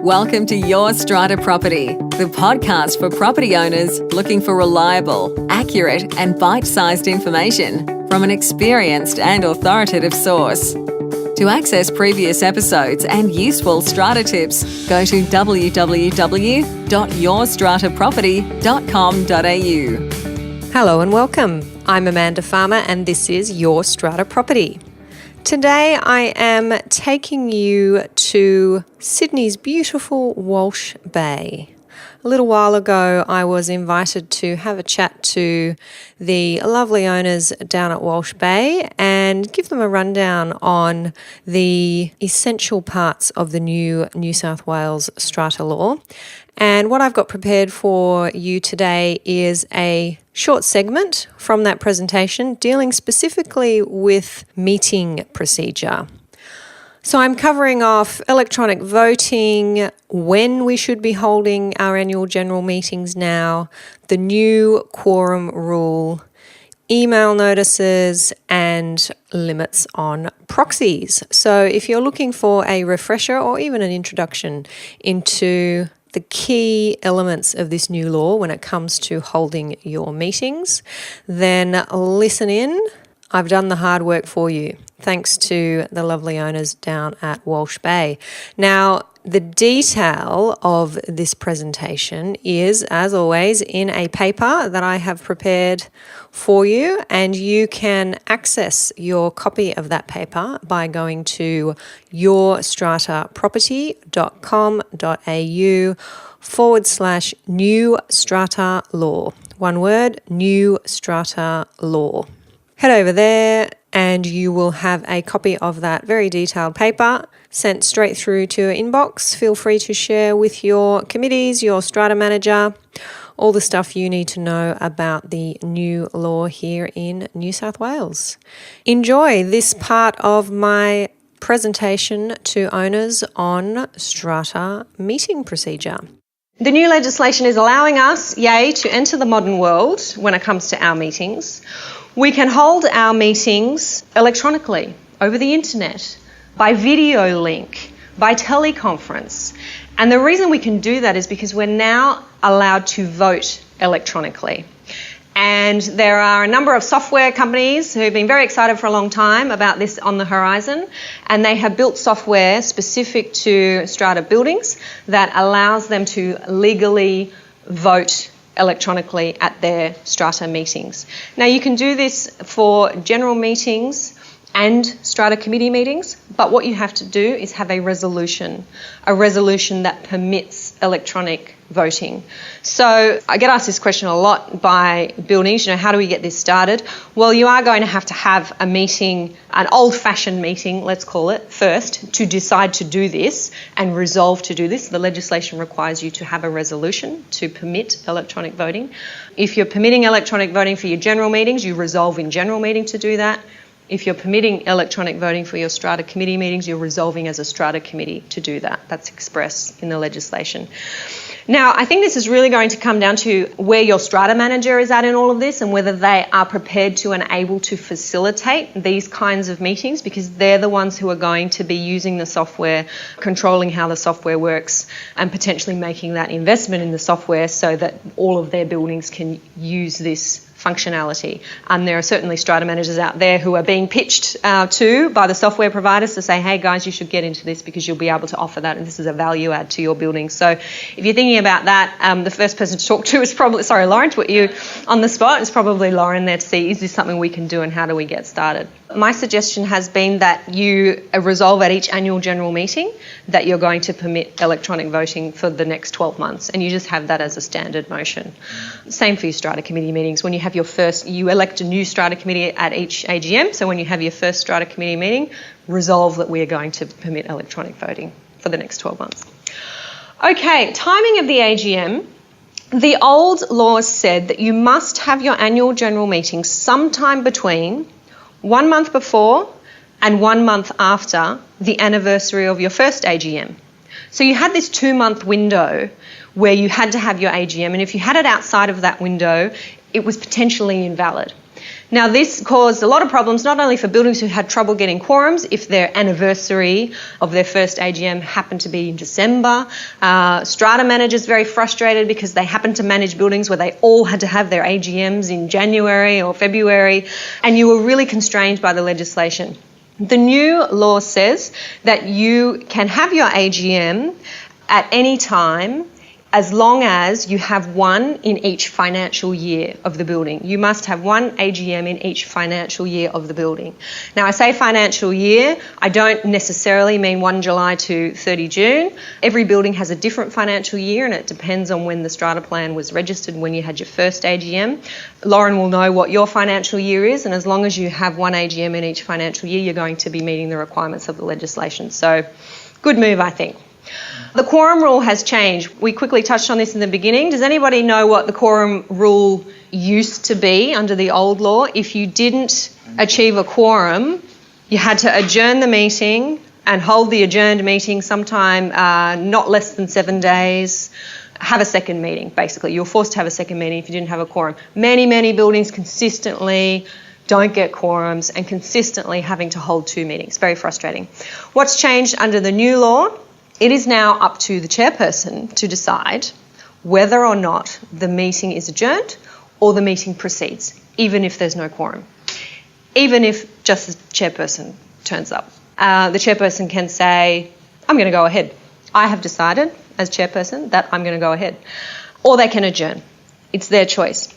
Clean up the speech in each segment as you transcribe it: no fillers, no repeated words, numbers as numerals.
Welcome to Your Strata Property, the podcast for property owners looking for reliable, accurate, and bite-sized information from an experienced and authoritative source. To access previous episodes and useful strata tips, go to www.yourstrataproperty.com.au. Hello and welcome. I'm Amanda Farmer and this is Your Strata Property. Today I am taking you to Sydney's beautiful Walsh Bay. A little while ago I was invited to have a chat to the lovely owners down at Walsh Bay and give them a rundown on the essential parts of the new New South Wales strata law. And what I've got prepared for you today is a short segment from that presentation dealing specifically with meeting procedure. So I'm covering off electronic voting, when we should be holding our annual general meetings now, the new quorum rule, email notices, and limits on proxies. So if you're looking for a refresher or even an introduction into the key elements of this new law when it comes to holding your meetings, then listen in. I've done the hard work for you, thanks to the lovely owners down at Walsh Bay. Now, the detail of this presentation is, as always, in a paper that I have prepared for you, and you can access your copy of that paper by going to yourstrataproperty.com.au/new strata law. One word, new strata law. Head over there and you will have a copy of that very detailed paper sent straight through to your inbox. Feel free to share with your committees, your strata manager, all the stuff you need to know about the new law here in New South Wales. Enjoy this part of my presentation to owners on strata meeting procedure. The new legislation is allowing us, to enter the modern world when it comes to our meetings. We can hold our meetings electronically, over the internet, by video link, by teleconference. And the reason we can do that is because we're now allowed to vote electronically. And there are a number of software companies who have been very excited for a long time about this on the horizon, and they have built software specific to strata buildings that allows them to legally vote electronically at their strata meetings. Now, you can do this for general meetings and strata committee meetings, but what you have to do is have a resolution that permits electronic voting. So I get asked this question a lot by buildings, how do we get this started? Well, you are going to have a meeting, an old-fashioned meeting, let's call it, first, to decide to do this and resolve to do this. The legislation requires you to have a resolution to permit electronic voting. If you're permitting electronic voting for your general meetings, you resolve in general meeting to do that. If you're permitting electronic voting for your strata committee meetings, you're resolving as a strata committee to do that. That's express in the legislation. Now, I think this is really going to come down to where your strata manager is at in all of this and whether they are prepared to and able to facilitate these kinds of meetings, because they're the ones who are going to be using the software, controlling how the software works, and potentially making that investment in the software so that all of their buildings can use this functionality. And there are certainly strata managers out there who are being pitched to by the software providers to say, hey guys, you should get into this because you'll be able to offer that and this is a value add to your building. So if you're thinking about that, the first person to talk to is probably, Lauren, to put you on the spot, is probably Lauren there to see, is this something we can do and how do we get started? My suggestion has been that you resolve at each annual general meeting that you're going to permit electronic voting for the next 12 months, and you just have that as a standard motion. Same for your strata committee meetings. When you have you elect a new strata committee at each AGM, so when you have your first strata committee meeting, resolve that we are going to permit electronic voting for the next 12 months. Okay, timing of the AGM. The old law said that you must have your annual general meeting sometime between 1 month before and 1 month after the anniversary of your first AGM. So you had this 2-month window where you had to have your AGM, and if you had it outside of that window, it was potentially invalid. Now, this caused a lot of problems, not only for buildings who had trouble getting quorums if their anniversary of their first AGM happened to be in December. Strata managers very frustrated because they happened to manage buildings where they all had to have their AGMs in January or February, and you were really constrained by the legislation. The new law says that you can have your AGM at any time as long as you have one in each financial year of the building. You must have one AGM in each financial year of the building. Now, I say financial year, I don't necessarily mean 1 July to 30 June. Every building has a different financial year, and it depends on when the strata plan was registered, when you had your first AGM. Lauren will know what your financial year is, and as long as you have one AGM in each financial year, you're going to be meeting the requirements of the legislation. So, good move, I think. The quorum rule has changed. We quickly touched on this in the beginning. Does anybody know what the quorum rule used to be under the old law? If you didn't achieve a quorum, you had to adjourn the meeting and hold the adjourned meeting sometime not less than 7 days, have a second meeting, basically. You were forced to have a second meeting if you didn't have a quorum. Many buildings consistently don't get quorums and consistently having to hold 2 meetings. Very frustrating. What's changed under the new law? It is now up to the chairperson to decide whether or not the meeting is adjourned or the meeting proceeds, even if there's no quorum. Even if just the chairperson turns up. The chairperson can say, I'm going to go ahead. I have decided as chairperson that I'm going to go ahead. Or they can adjourn. It's their choice.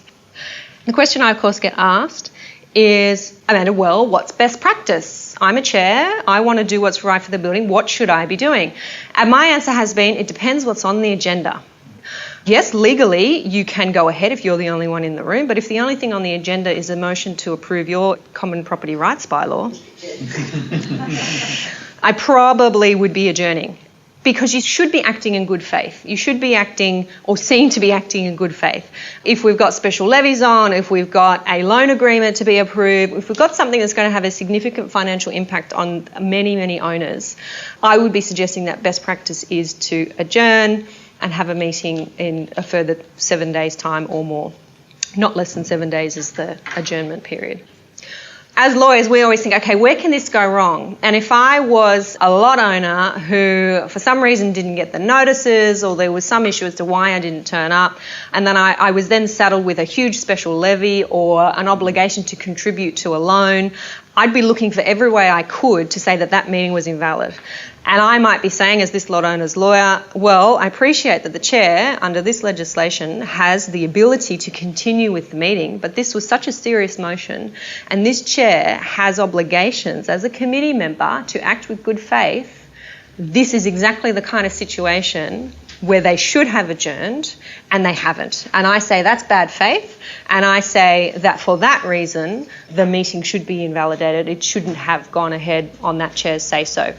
The question I, of course, get asked is, Amanda, well, what's best practice? I'm a chair. I want to do what's right for the building. What should I be doing? And my answer has been, it depends what's on the agenda. Yes, legally, you can go ahead if you're the only one in the room, but if the only thing on the agenda is a motion to approve your common property rights bylaw, I probably would be adjourning. Because you should be acting in good faith. You should be acting or seem to be acting in good faith. If we've got special levies on, if we've got a loan agreement to be approved, if we've got something that's going to have a significant financial impact on many owners, I would be suggesting that best practice is to adjourn and have a meeting in a further 7 days' time or more. Not less than 7 days is the adjournment period. As lawyers, we always think, okay, where can this go wrong? And if I was a lot owner who, for some reason, didn't get the notices or there was some issue as to why I didn't turn up, and then I was then saddled with a huge special levy or an obligation to contribute to a loan, I'd be looking for every way I could to say that that meeting was invalid. And I might be saying, as this lot owner's lawyer, well, I appreciate that the chair, under this legislation, has the ability to continue with the meeting, but this was such a serious motion, and this chair has obligations as a committee member to act with good faith. This is exactly the kind of situation where they should have adjourned and they haven't. And I say that's bad faith, and I say that for that reason, the meeting should be invalidated. It shouldn't have gone ahead on that chair's say-so.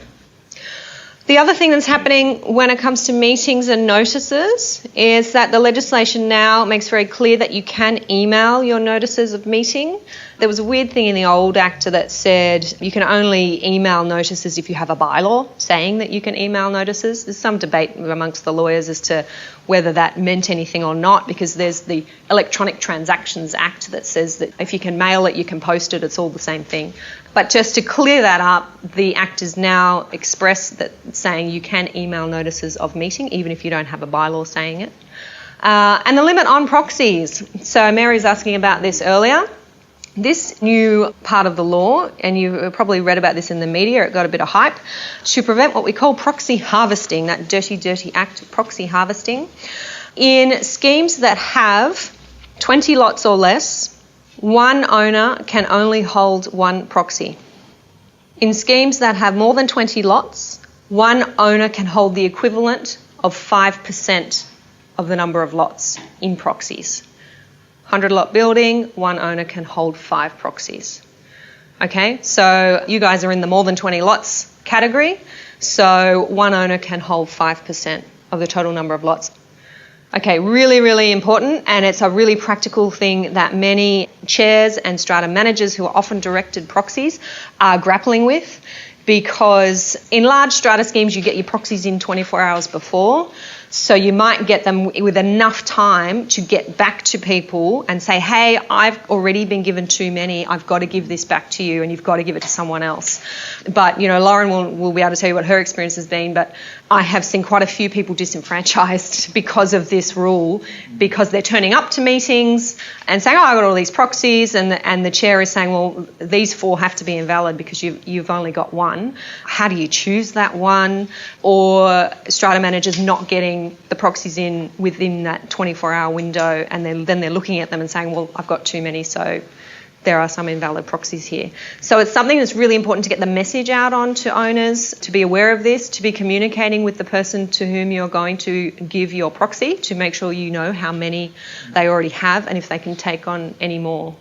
The other thing that's happening when it comes to meetings and notices is that the legislation now makes very clear that you can email your notices of meeting. There was a weird thing in the old Act that said you can only email notices if you have a bylaw saying that you can email notices. There's some debate amongst the lawyers as to whether that meant anything or not, because there's the Electronic Transactions Act that says that if you can mail it, you can post it, it's all the same thing. But just to clear that up, the Act is now expressed that saying you can email notices of meeting, even if you don't have a bylaw saying it. And the limit on proxies. So Mary was asking about this earlier. This new part of the law, and you probably read about this in the media, it got a bit of hype, to prevent what we call proxy harvesting, that dirty act, proxy harvesting. In schemes that have 20 lots or less, one owner can only hold one proxy. In schemes that have more than 20 lots, one owner can hold the equivalent of 5% of the number of lots in proxies. 100-lot building, one owner can hold 5 proxies. Okay, so you guys are in the more than 20 lots category, so one owner can hold 5% of the total number of lots. Okay, really important, and it's a really practical thing that many chairs and strata managers who are often directed proxies are grappling with, because in large strata schemes you get your proxies in 24 hours before. So you might get them with enough time to get back to people and say, hey, I've already been given too many. I've got to give this back to you and you've got to give it to someone else. But, Lauren will be able to tell you what her experience has been. But I have seen quite a few people disenfranchised because of this rule, because they're turning up to meetings and saying, I've got all these proxies. And the chair is saying, well, these 4 have to be invalid because you've only got one. How do you choose that one? Or strata managers not getting the proxies in within that 24-hour window, and then they're looking at them and saying, well, I've got too many, so there are some invalid proxies here. So it's something that's really important to get the message out on to owners, to be aware of this, to be communicating with the person to whom you're going to give your proxy, to make sure you know how many they already have and if they can take on any more.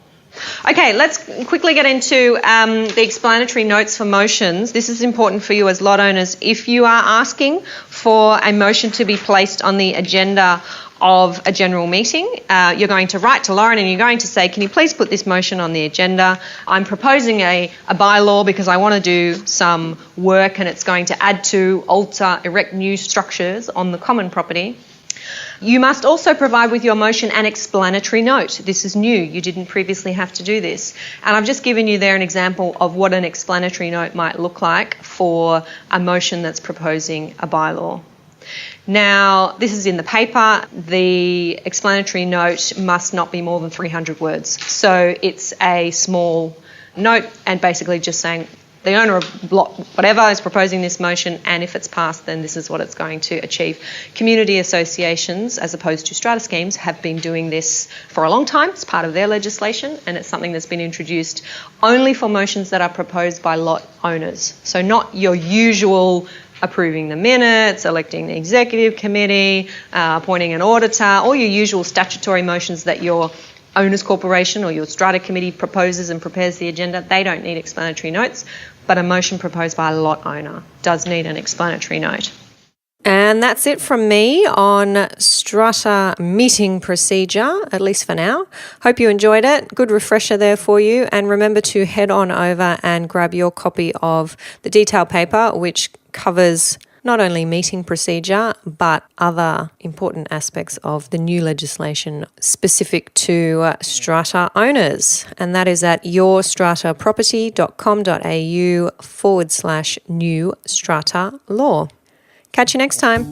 Okay, let's quickly get into the explanatory notes for motions. This is important for you as lot owners. If you are asking for a motion to be placed on the agenda of a general meeting, you're going to write to Lauren and you're going to say, can you please put this motion on the agenda? I'm proposing a bylaw because I want to do some work and it's going to add to, alter, erect new structures on the common property. You must also provide with your motion an explanatory note. This is new. You didn't previously have to do this. And I've just given you there an example of what an explanatory note might look like for a motion that's proposing a bylaw. Now, this is in the paper. The explanatory note must not be more than 300 words. So it's a small note and basically just saying, the owner of block whatever is proposing this motion, and if it's passed, then this is what it's going to achieve. Community associations, as opposed to strata schemes, have been doing this for a long time. It's part of their legislation, and it's something that's been introduced only for motions that are proposed by lot owners. So not your usual approving the minutes, electing the executive committee, appointing an auditor, all your usual statutory motions that your owners corporation or your strata committee proposes and prepares the agenda. They don't need explanatory notes, but a motion proposed by a lot owner does need an explanatory note. And that's it from me on strata meeting procedure, at least for now. Hope you enjoyed it. Good refresher there for you. And remember to head on over and grab your copy of the detailed paper, which covers not only meeting procedure, but other important aspects of the new legislation specific to strata owners. And that is at yourstrataproperty.com.au/new strata law. Catch you next time.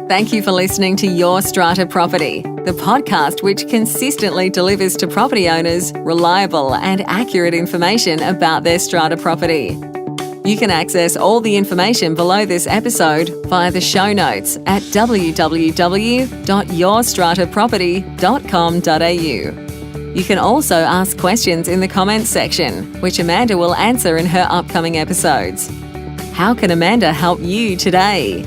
Thank you for listening to Your Strata Property, the podcast which consistently delivers to property owners reliable and accurate information about their strata property. You can access all the information below this episode via the show notes at www.yourstrataproperty.com.au. You can also ask questions in the comments section, which Amanda will answer in her upcoming episodes. How can Amanda help you today?